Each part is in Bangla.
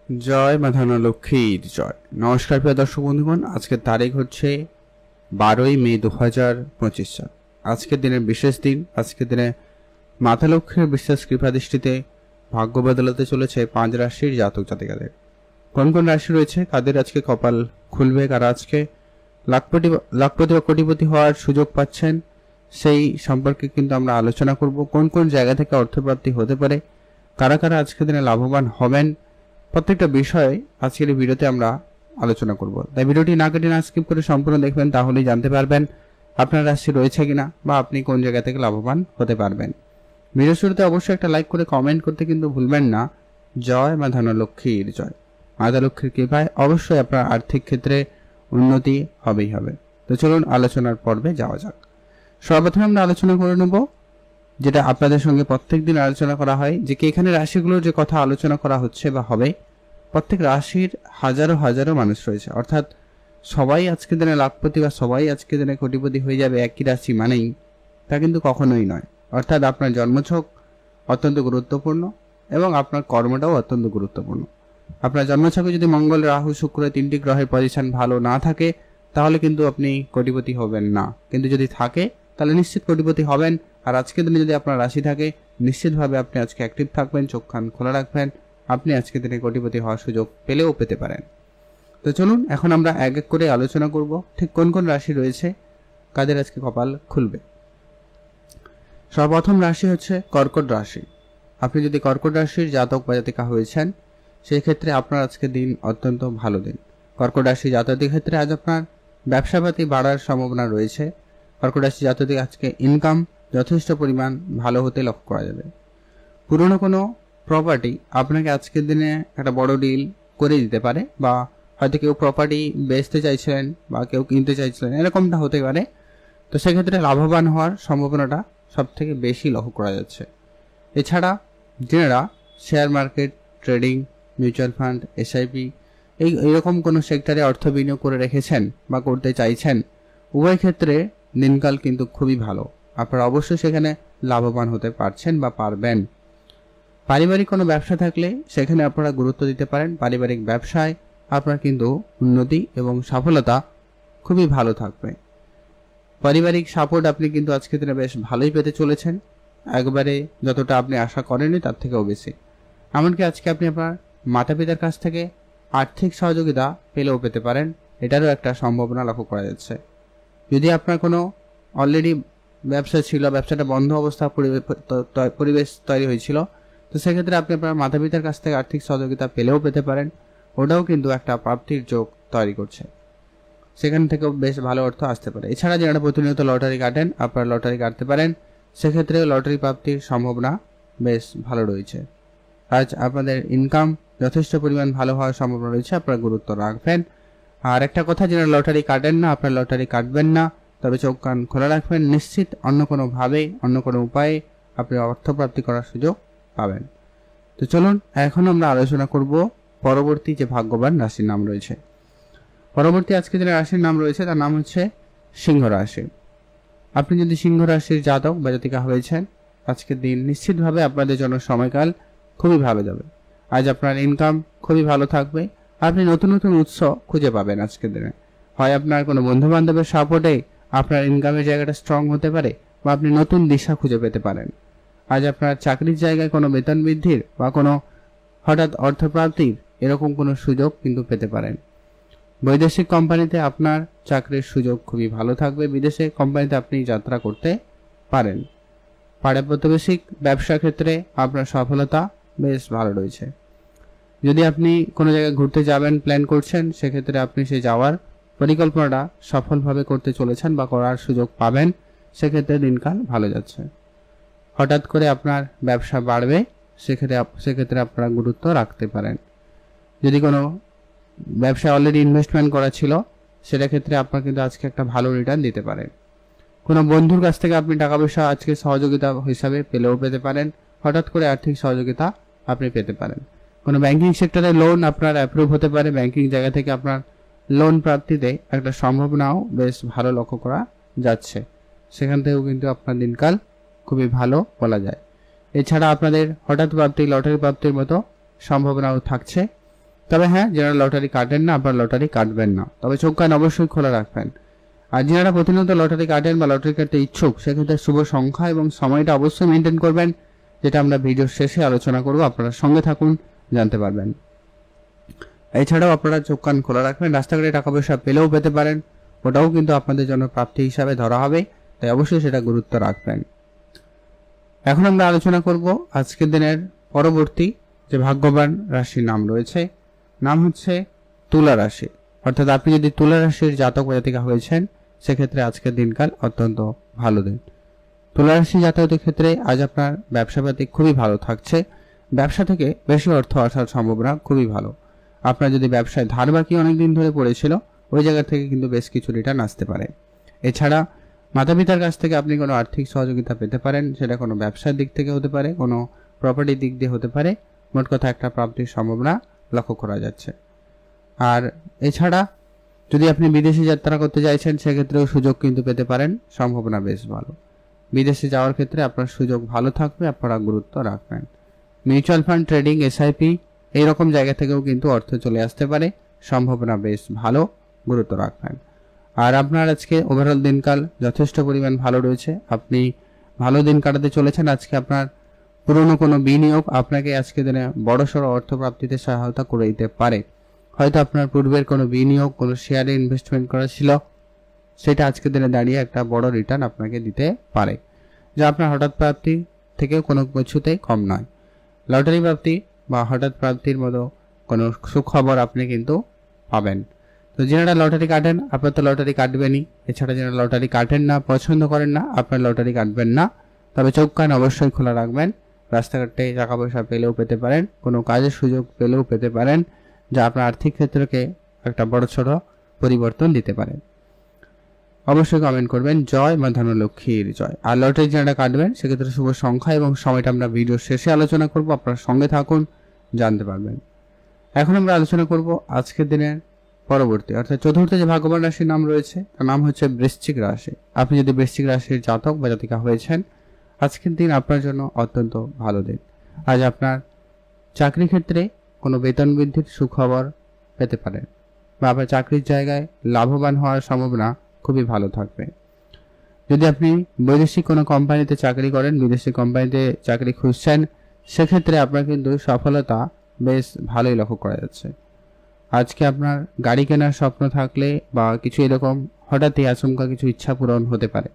জয় মা ধনলক্ষ্মীর জয়। নমস্কার প্রিয় দর্শক বন্ধুগণ, আজকের তারিখ হচ্ছে 12ই মে 2025 সাল। আজকের দিনের বিশেষ দিন। আজকের দিনে মাতা লক্ষ্মীর বিশেষ কৃপা দৃষ্টিতে ভাগ্য বদলাতে চলেছে 5 রাশির জাতক জাতিকাদের। কোন কোন রাশি রয়েছে, কাদের আজকে কপাল খুলবে, কারা আজকে লাখপতি বা কোটিপতি হওয়ার সুযোগ পাচ্ছেন, সেই সম্পর্কে কিন্তু আমরা আলোচনা করব। কোন কোন জায়গা থেকে অর্থপ্রাপ্তি হতে পারে, কারা কারা আজকের দিনে লাভবান হবেন, প্রত্যেকটা বিষয়ে আজকের এই ভিডিওতে আমরা আলোচনা করব। তাই ভিডিওটি না কেটে না স্কিপ করে সম্পূর্ণ দেখবেন, তাহলেই জানতে পারবেন আপনার রাশি রয়েছে কিনা বা আপনি কোন জায়গা থেকে লাভবান হতে পারবেন। ভিডিও শুরুতে অবশ্যই একটা লাইক করে কমেন্ট করতে কিন্তু ভুলবেন না। জয় মা ধনলক্ষ্মীর জয়। মাতা লক্ষ্মীর কৃপায় অবশ্যই আপনার আর্থিক ক্ষেত্রে উন্নতি হবেই হবে। তো চলুন আলোচনার পর্বে যাওয়া যাক। সর্বপ্রথমে আমরা আলোচনা করে নেব যেটা আপনাদের সঙ্গে প্রত্যেকদিন আলোচনা করা হয়, যে কি এখানে রাশিগুলোর যে কথা আলোচনা করা হচ্ছে বা হবে, প্রত্যেক রাশির হাজারো হাজারো মানুষ রয়েছে। অর্থাৎ সবাই আজকে দিনে লাখপতি বা সবাই আজকে দিনে কোটিপতি হয়ে যাবে একই রাশি মানেই, তা কিন্তু কখনোই নয়। অর্থাৎ আপনার জন্মছক অত্যন্ত গুরুত্বপূর্ণ এবং আপনার কর্মটাও অত্যন্ত গুরুত্বপূর্ণ। আপনার জন্মছকে যদি মঙ্গল, রাহু, শুক্র তিনটি গ্রহের পজিশন ভালো না থাকে তাহলে কিন্তু আপনি কোটিপতি হবেন না, কিন্তু যদি থাকে তাহলে নিশ্চিত কোটিপতি হবেন। আর আজকের দিনে যদি আপনার রাশি থাকে, নিশ্চিতভাবে আপনি আজকে অ্যাক্টিভ থাকবেন, চোখ কান খোলা রাখবেন, আপনি আজকের দিনে কোটিপতি হওয়ার সুযোগ পেলেও পেতে পারেন। তো চলুন এখন আমরা এক এক করে আলোচনা করব ঠিক কোন কোন রাশি রয়েছে, কাদের আজকে কপাল খুলবে। সর্বপ্রথম রাশি হচ্ছে কর্কট রাশি। আপনি যদি কর্কট রাশির জাতক বা জাতিকা হয়েছেন, সেই ক্ষেত্রে আপনার আজকে দিন অত্যন্ত ভালো দিন। কর্কট রাশি জাতকের ক্ষেত্রে আজ আপনার ব্যবসাপাতি বাড়ার সম্ভাবনা রয়েছে। কর্কট রাশি জাতকের আজকে ইনকাম যথেষ্ট পরিমাণ ভালো হতে লক্ষ্য করা যাবে। পুরনো কোনো প্রপার্টি আপনাকে আজকের দিনে একটা বড় ডিল করে দিতে পারে, বা হয়তো কেউ প্রপার্টি বেচতে চাইছিলেন বা কেউ কিনতে চাইছিলেন, এরকমটা হতে পারে। তো সেক্ষেত্রে লাভবান হওয়ার সম্ভাবনাটা সব থেকে বেশি লক্ষ্য করা যাচ্ছে। এছাড়া share market, trading, mutual fund, SIP এইরকম কোনো সেক্টরে অর্থ বিনিয়োগ করে রেখেছেন বা করতে চাইছেন, উভয় ক্ষেত্রে দিনকাল কিন্তু খুবই ভালো। আপনারা অবশ্যই সেখানে লাভবান হতে পারছেন বা পারবেন। পারিবারিক কোনো ব্যবসা থাকলে সেখানে আপনারা গুরুত্ব দিতে পারেন। পারিবারিক ব্যবসায় আপনার কিন্তু উন্নতি এবং সফলতা খুবই ভালো থাকবে। পারিবারিক সাপোর্ট আপনি কিন্তু আজকের দিনে বেশ ভালোই পেতে চলেছেন, একবারে যতটা আপনি আশা করেননি তার থেকেও বেশি। এমনকি আজকে আপনি আপনার মাতা পিতার কাছ থেকে আর্থিক সহযোগিতা পেলেও পেতে পারেন, এটারও একটা সম্ভাবনা লক্ষ্য করা যাচ্ছে। যদি আপনার কোনো অলরেডি ব্যবসা ছিল, ব্যবসাটা বন্ধ অবস্থা পরিবেশ তৈরি হয়েছিল, তো সেক্ষেত্রে আপনি আপনার মাতা পিতার কাছ থেকে আর্থিক সহযোগিতা পেলেও পেতে পারেন, ওটাও কিন্তু একটা প্রাপ্তির যোগ তৈরি করছে, সেখান থেকেও বেশ ভালো অর্থ আসতে পারে। এছাড়া যারা প্রতিনিয়ত লটারি কাটেন, আপনারা লটারি কাটতে পারেন, সেক্ষেত্রে লটারি প্রাপ্তির সম্ভাবনা বেশ ভালো রয়েছে। আজ আপনাদের ইনকাম যথেষ্ট পরিমাণ ভালো হওয়ার সম্ভাবনা রয়েছে, আপনারা গুরুত্ব রাখবেন। আর একটা কথা, যারা লটারি কাটেন না, আপনারা লটারি কাটবেন না, তবে চোখ কান খোলা রাখবেন, নিশ্চিত অন্য কোনোভাবে অন্য কোনো উপায়ে আপনি অর্থপ্রাপ্তি করার সুযোগ পাবেন। তো চলুন এখন আমরা আলোচনা করব পরবর্তী যে ভাগ্যবান রাশির নাম রয়েছে। পরবর্তী আজকে যে রাশির নাম রয়েছে তার নাম হচ্ছে সিংহ রাশি। আপনি যদি সিংহ রাশির জাতক বা জাতিকা হয়েছেন, আজকের দিন নিশ্চিতভাবে আপনাদের জন্য সময়কাল খুবই ভালো যাবে। আজ আপনার ইনকাম খুবই ভালো থাকবে, আপনি নতুন নতুন উৎস খুঁজে পাবেন আজকের দিনে। হয় আপনার কোনো বন্ধু বান্ধবের সাপোর্টে আপনার ইনকামের জায়গাটা স্ট্রং হতে পারে, বা আপনি নতুন দিশা খুঁজে পেতে পারেন। আজ আপনার চাকরির জায়গায় কোনো বেতন বৃদ্ধির বা কোনো হঠাৎ অর্থপ্রাপ্তির এরকম কোনো সুযোগ কিন্তু পেতে পারেন। বৈদেশিক কোম্পানিতে আপনার চাকরির সুযোগ খুবই ভালো থাকবে, বিদেশে কোম্পানিতে আপনি যাত্রা করতে পারেন। পাড়া প্রতিবেশিক ব্যবসা ক্ষেত্রে আপনার সফলতা বেশ ভালো রয়েছে। যদি আপনি কোনো জায়গায় ঘুরতে যাবেন প্ল্যান করছেন, সেক্ষেত্রে আপনি সেই যাওয়ার পরিকল্পনাটা সফলভাবে করতে চলেছেন বা করার সুযোগ পাবেন, সেক্ষেত্রে দিনকাল ভালো যাচ্ছে। হঠাৎ করে আপনার ব্যবসা বাড়বে, সেক্ষেত্রে আপনারা গুরুত্ব রাখতে পারেন। যদি কোনো ব্যবসায় অলরেডি ইনভেস্টমেন্ট করা ছিল, সেটা ক্ষেত্রে আপনার কিন্তু আজকে একটা ভালো রিটার্ন দিতে পারে। কোনো বন্ধুর কাছ থেকে আপনি টাকা পয়সা আজকে সহযোগিতা হিসাবে পেলেও পেতে পারেন, হঠাৎ করে আর্থিক সহযোগিতা আপনি পেতে পারেন। কোনো ব্যাংকিং সেক্টরে লোন আপনার অ্যাপ্রুভ হতে পারে, ব্যাংকিং জায়গা থেকে আপনার লোন প্রাপ্তিতে একটা সম্ভাবনাও বেশ ভালো লক্ষ্য করা যাচ্ছে, সেখান থেকেও কিন্তু আপনার দিনকাল খুবই ভালো বলা যায়। এছাড়া আপনাদের হঠাৎ প্রাপ্তি, লটারি প্রাপ্তির মতো সম্ভাবনাও থাকছে। তবে হ্যাঁ, যারা লটারি কাটেন না, আপনারা লটারি কাটবেন না, তবে চোখ কান অবশ্যই খোলা রাখবেন। আর যারা প্রতিনিয়ত লটারি কাটেন বা লটারি কাটতে ইচ্ছুক, সেক্ষেত্রে শুভ সংখ্যা এবং সময়টা অবশ্যই মেনটেন করবেন, যেটা আমরা ভিডিওর শেষে আলোচনা করব। আপনারা সঙ্গে থাকুন, জানতে পারবেন। এছাড়াও আপনারা চোখ কান খোলা রাখবেন, রাস্তাঘাটে টাকা পয়সা পেলেও পেতে পারেন, ওটাও কিন্তু আপনাদের জন্য প্রাপ্তি হিসাবে ধরা হবে, তাই অবশ্যই সেটা গুরুত্ব রাখবেন। এখন আমরা আলোচনা করব আজকের দিনের পরবর্তী যে ভাগ্যবান রাশির নাম রয়েছে, নাম হচ্ছে তুলা রাশি। অর্থাৎ আপনি যদি তুলা রাশির জাতক বা জাতিকা হয়েছেন, সেক্ষেত্রে আজকের দিনকাল অত্যন্ত ভালো দিন। তুলা রাশি জাতকদের ক্ষেত্রে আজ আপনার ব্যবসাপাতি খুবই ভালো থাকছে। ব্যবসা থেকে বেশি অর্থ আসার সম্ভাবনা খুবই ভালো। আপনার যদি ব্যবসায় ধার বাকি অনেকদিন ধরে পড়েছিল, ওই জায়গা থেকে কিন্তু বেশ কিছু রিটার্ন আসতে পারে। এছাড়া মাতা পিতার কাছ থেকে আপনি কোনো আর্থিক সহযোগিতা পেতে পারেন, সেটা কোনো ব্যবসার দিক থেকে হতে পারে, কোনো প্রপার্টির দিক দিয়ে হতে পারে। মোট কথা একটা প্রাপ্তির সম্ভাবনা লক্ষ্য করা যাচ্ছে। আর এছাড়া যদি আপনি বিদেশে যাত্রা করতে চাইছেন, সেক্ষেত্রেও সুযোগ কিন্তু পেতে পারেন, সম্ভাবনা বেশ ভালো। বিদেশে যাওয়ার ক্ষেত্রে আপনার সুযোগ ভালো থাকবে, আপনারা গুরুত্ব রাখবেন। মিউচুয়াল ফান্ড, ট্রেডিং, এসআইপি এইরকম জায়গা থেকেও কিন্তু অর্থ চলে আসতে পারে, সম্ভাবনা বেশ ভালো, গুরুত্ব রাখবেন। আর আপনার আজকে ওভারঅল দিনকাল যথেষ্ট পরিমাণ ভালো রয়েছে, আপনি ভালো দিন কাটাতে চলেছেন। আজকে আপনার পুরনো কোনো বিনিয়োগ আপনাকে আজকে দিনে বড়সড় অর্থ প্রাপ্তিতে সহায়তা করে দিতে পারে। হয়তো আপনার পূর্বের কোনো বিনিয়োগ, কোনো শেয়ারে ইনভেস্টমেন্ট করা ছিল, সেটা আজকের দিনে দাঁড়িয়ে একটা বড় রিটার্ন আপনাকে দিতে পারে, যা আপনার হঠাৎ প্রাপ্তি থেকে কোনো কিছুতেই কম নয়। লটারি প্রাপ্তি বা হঠাৎ প্রাপ্তির মতো কোনো সুখবর আপনি কিন্তু পাবেন। তো যারা লটারি কাটেন, আপনার তো লটারি কাটবেনই। এছাড়া যারা লটারি কাটেন না, পছন্দ করেন না, আপনার লটারি কাটবেন না, তবে চোখ কান অবশ্যই খোলা রাখবেন। রাস্তাঘাটে টাকা পয়সা পেলেও পেতে পারেন, কোনো কাজের সুযোগ পেলেও পেতে পারেন, যা আপনার আর্থিক ক্ষেত্রকে একটা বড় ছোট পরিবর্তন দিতে পারে। অবশ্যই কমেন্ট করবেন জয় মা ধনলক্ষ্মীর জয়। আর লটারি যারা কাটবেন, সেক্ষেত্রে শুভ সংখ্যা এবং সময়টা আমরা ভিডিওর শেষে আলোচনা করব, আপনারা সঙ্গে থাকুন, জানতে পারবেন। এখন আমরা আলোচনা করব আজকের দিনের পরবর্তী অর্থাৎ চতুর্থ যে ভাগ্যবান রাশির নাম রয়েছে, তার নাম হচ্ছে বৃশ্চিক রাশি। আপনি যদি বৃশ্চিক রাশির জাতক বা জাতিকা হয়েছেন, আজকের দিন আপনার জন্য অত্যন্ত ভালো দিন। আজ আপনার চাকরি ক্ষেত্রে কোনো বেতন বৃদ্ধির সুখবর পেতে পারেন, বা আপনার চাকরির জায়গায় লাভবান হওয়ার সম্ভাবনা খুবই ভালো থাকবে। যদি আপনি বৈদেশিক কোনো কোম্পানিতে চাকরি করেন, বিদেশি কোম্পানিতে চাকরি খুঁজছেন, সেক্ষেত্রে আপনার কিন্তু সফলতা বেশ ভালোই লক্ষ্য করা যাচ্ছে। আজকে আপনার গাড়ি কেনার স্বপ্ন থাকলে বা কিছু এরকম হঠাৎই আচমকা কিছু ইচ্ছা পূরণ হতে পারে।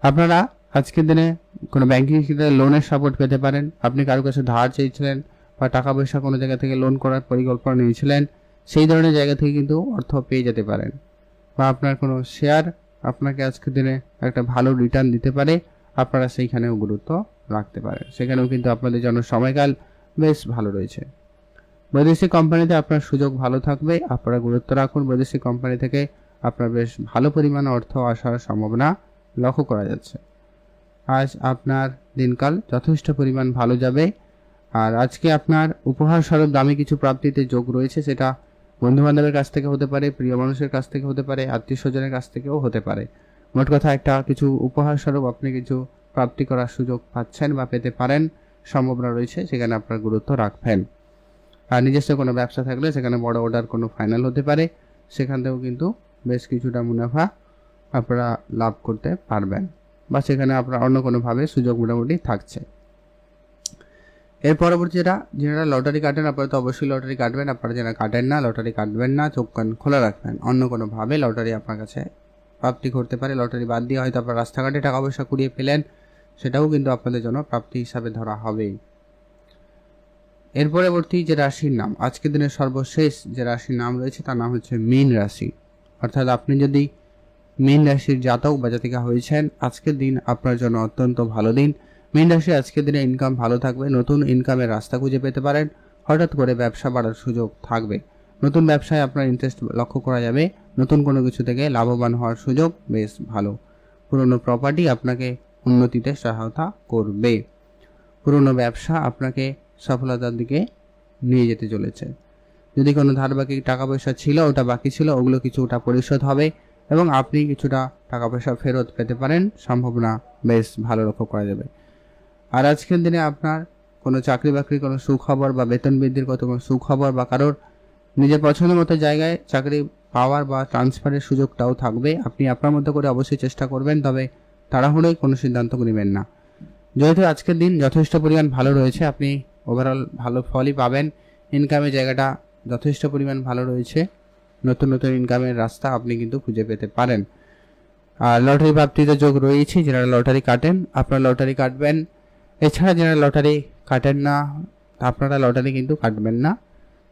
আপনারা আজকের দিনে কোনো ব্যাংকিং ক্ষেত্রে লোনের সাপোর্ট পেতে পারেন। আপনি কারো কাছে ধার চেয়েছিলেন বা টাকা পয়সা কোনো জায়গা থেকে লোন করার পরিকল্পনা নিয়েছিলেন, সেই ধরনের জায়গা থেকে কিন্তু অর্থ পেয়ে যেতে পারেন। বা আপনার কোনো শেয়ার আপনাকে আজকের দিনে একটা ভালো রিটার্ন দিতে পারে, আপনারা সেইখানেও গুরুত্ব রাখতে পারেন। সেখানেও কিন্তু আপনাদের জন্য সময়কাল বেশ ভালো রয়েছে। বৈদেশিক কোম্পানিতে আপনার সুযোগ ভালো থাকবে, আপনারা গুরুত্ব রাখুন। বৈদেশিক কোম্পানি থেকে আপনার বেশ ভালো পরিমাণ অর্থ আসার সম্ভাবনা লক্ষ্য করা যাচ্ছে। আজ আপনার দিনকাল যথেষ্ট পরিমাণ ভালো যাবে। আর আজকে আপনার উপহার স্বরূপ দামি কিছু প্রাপ্তিতে যোগ রয়েছে, সেটা বন্ধু বান্ধবের কাছ থেকে হতে পারে, প্রিয় মানুষের কাছ থেকে হতে পারে, আত্মীয় স্বজনের কাছ থেকেও হতে পারে। মোট কথা একটা কিছু উপহার স্বরূপ আপনি কিছু প্রাপ্তি করার সুযোগ পাচ্ছেন বা পেতে পারেন, সম্ভাবনা রয়েছে, সেখানে আপনার গুরুত্ব রাখবেন। আর নিজস্ব কোনো ব্যবসা থাকলে সেখানে বড় অর্ডার কোনো ফাইনাল হতে পারে, সেখান থেকেও কিন্তু বেশ কিছুটা মুনাফা আপনারা লাভ করতে পারবেন, বা সেখানে আপনার অন্য কোনোভাবে সুযোগ মোটামুটি থাকছে। এর পরবর্তী যারা লটারি কাটেন, আপনারা তো অবশ্যই লটারি কাটবেন। আপনারা যারা কাটেন না, লটারি কাটবেন না, চোখ কান খোলা রাখবেন। অন্য কোনোভাবে লটারি আপনার কাছে প্রাপ্তি করতে পারে। লটারি বাদ দিয়ে হয়তো আপনার রাস্তাঘাটে টাকা পয়সা কুড়িয়ে পেলেন, সেটাও কিন্তু আপনাদের জন্য প্রাপ্তি হিসাবে ধরা হবে। এর পরবর্তী যে রাশির নাম, আজকের দিনের সর্বশেষ যে রাশির নাম রয়েছে, তার নাম হচ্ছে মীন রাশি। অর্থাৎ আপনি যদি মীন রাশির জাতক বা জাতিকা হয়েছেন, আজকের দিন আপনার জন্য অত্যন্ত ভালো দিন। মীন রাশি আজকের দিনে ইনকাম ভালো থাকবে, নতুন ইনকামের রাস্তা খুঁজে পেতে পারেন, হঠাৎ করে ব্যবসা বাড়ার সুযোগ থাকবে, নতুন ব্যবসায় আপনার ইন্টারেস্ট লক্ষ্য করা যাবে, নতুন কোনো কিছু থেকে লাভবান হওয়ার সুযোগ বেশ ভালো। পুরনো প্রপার্টি আপনাকে উন্নতিতে সহায়তা করবে, পুরনো ব্যবসা আপনাকে সফলতার দিকে নিয়ে যেতে চলেছে। যদি কোনো ধার বাকি টাকা পয়সা ছিল, ওটা বাকি ছিল, ওগুলো কিছুটা পরিশোধ হবে এবং আপনি কিছুটা টাকা পয়সা ফেরত পেতে পারেন, সম্ভাবনা বেশ ভালো লক্ষ্য করা যাবে। আর আজকের দিনে আপনার কোনো চাকরি বাকরি কোনো সুখবর বা বেতন বৃদ্ধির কোনো সুখবর বা কারোর নিজের পছন্দ মতো জায়গায় চাকরি পাওয়ার বা ট্রান্সফারের সুযোগটাও থাকবে। আপনি আপনার মতো করে অবশ্যই চেষ্টা করবেন, তবে তাড়াহুড়োই কোনো সিদ্ধান্ত নেবেন না। যেহেতু আজকের দিন যথেষ্ট পরিমাণ ভালো রয়েছে, আপনি ওভারঅল ভালো ফলই পাবেন। ইনকামের জায়গাটা যথেষ্ট পরিমাণ ভালো রয়েছে, নতুন নতুন ইনকামের রাস্তা আপনি কিন্তু খুঁজে পেতে পারেন। আর লটারি প্রাপ্তিতে যোগ রয়েছে। যারা লটারি কাটেন আপনারা লটারি কাটবেন, এছাড়া যারা লটারি কাটেন না আপনারা লটারি কিন্তু কাটবেন না,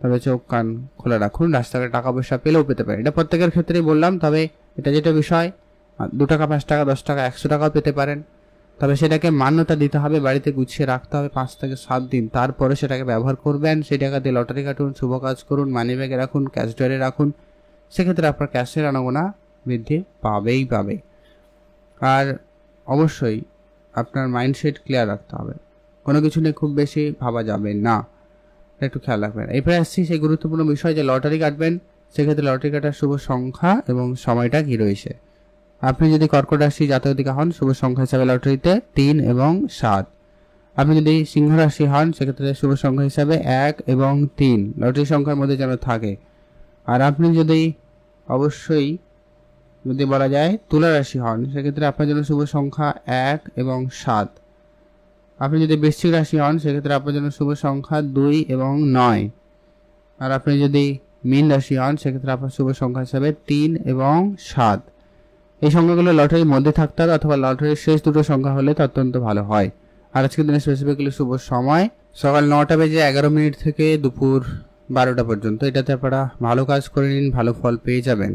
তবে চোখ কান খোলা রাখুন, রাস্তাঘাটে টাকা পয়সা পেলেও পেতে পারেন। এটা প্রত্যেকের ক্ষেত্রেই বললাম, তবে এটা যেটা বিষয় 2 টাকা 5 টাকা 10 টাকা 100 টাকাও পেতে পারেন, তবে সেটাকে মান্যতা দিতে হবে, বাড়িতে গুছিয়ে রাখতে হবে 5 থেকে 7 দিন, তারপরে সেটাকে ব্যবহার করবেন। সেই টাকা দিয়ে লটারি কাটুন, শুভ কাজ করুন, মানি ব্যাগে রাখুন, ক্যাশ ড্রয়ারে রাখুন, সেক্ষেত্রে আপনার ক্যাশের আনাগোনা বৃদ্ধি পাবে। আর অবশ্যই আপনার মাইন্ডসেট ক্লিয়ার রাখতে হবে, কোনো কিছু নিয়ে খুব বেশি ভাবা যাবে না, একটু খেয়াল রাখবেন। এরপরে আসছি সেই গুরুত্বপূর্ণ বিষয় যে লটারি কাটবেন, সেক্ষেত্রে লটারি কাটার শুভ সংখ্যা এবং সময়টা কি রয়েছে। আপনি যদি কর্কট রাশি জাতক হন, শুভ সংখ্যা হিসাবে লটারিতে 3 এবং 7। আপনি যদি সিংহ রাশি হন, সেক্ষেত্রে শুভ সংখ্যা হিসাবে 1 এবং 3 লটারি সংখ্যার মধ্যে যেন থাকে। আর আপনি যদি অবশ্যই যদি বলা যায় তুলা রাশি হন, সেক্ষেত্রে আপনার জন্য শুভ সংখ্যা 1 এবং 7। আপনি যদি বৃশ্চিক রাশি হন, সেক্ষেত্রে আপনার জন্য শুভ সংখ্যা 2 এবং 9। আর আপনি যদি মীন রাশি হন, সেক্ষেত্রে আপনার শুভ সংখ্যা হিসাবে 3 এবং 7। এই সংখ্যাগুলো লটারির মধ্যে থাকতে হবে, অথবা লটারির শেষ দুটো সংখ্যা হলে তা অত্যন্ত ভালো হয়। আর আজকের দিনে স্পেসিফিক্যালি শুভ সময় সকাল 9:11 থেকে দুপুর 12টা পর্যন্ত। এটাতে আপনারা ভালো কাজ করে নিন, ভালো ফল পেয়ে যাবেন।